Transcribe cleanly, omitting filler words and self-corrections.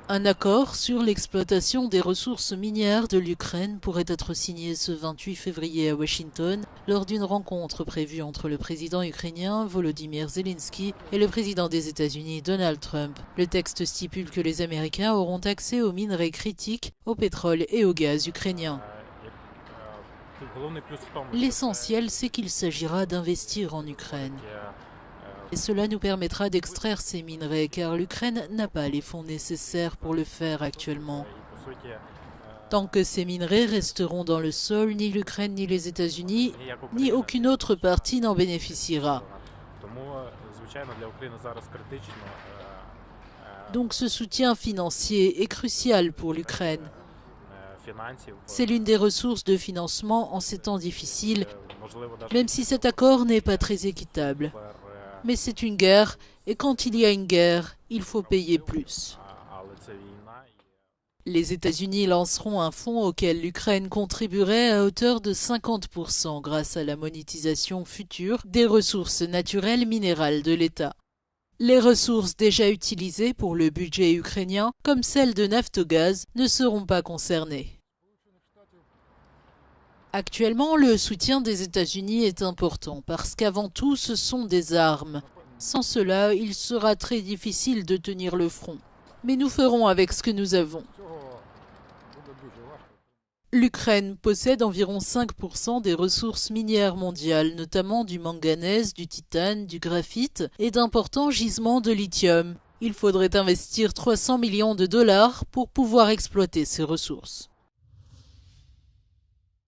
Un accord sur l'exploitation des ressources minières de l'Ukraine pourrait être signé ce 28 février à Washington lors d'une rencontre prévue entre le président ukrainien Volodymyr Zelensky et le président des États-Unis Donald Trump. Le texte stipule que les Américains auront accès aux minerais critiques, au pétrole et au gaz ukrainien. L'essentiel, c'est qu'il s'agira d'investir en Ukraine. Et cela nous permettra d'extraire ces minerais car l'Ukraine n'a pas les fonds nécessaires pour le faire actuellement. Tant que ces minerais resteront dans le sol, ni l'Ukraine ni les États-Unis, ni aucune autre partie n'en bénéficiera. Donc ce soutien financier est crucial pour l'Ukraine. C'est l'une des ressources de financement en ces temps difficiles, même si cet accord n'est pas très équitable. Mais c'est une guerre, et quand il y a une guerre, il faut payer plus. Les États-Unis lanceront un fonds auquel l'Ukraine contribuerait à hauteur de 50% grâce à la monétisation future des ressources naturelles minérales de l'État. Les ressources déjà utilisées pour le budget ukrainien, comme celles de Naftogaz, ne seront pas concernées. Actuellement, le soutien des États-Unis est important parce qu'avant tout, ce sont des armes. Sans cela, il sera très difficile de tenir le front. Mais nous ferons avec ce que nous avons. L'Ukraine possède environ 5% des ressources minières mondiales, notamment du manganèse, du titane, du graphite et d'importants gisements de lithium. Il faudrait investir 300 millions de dollars pour pouvoir exploiter ces ressources.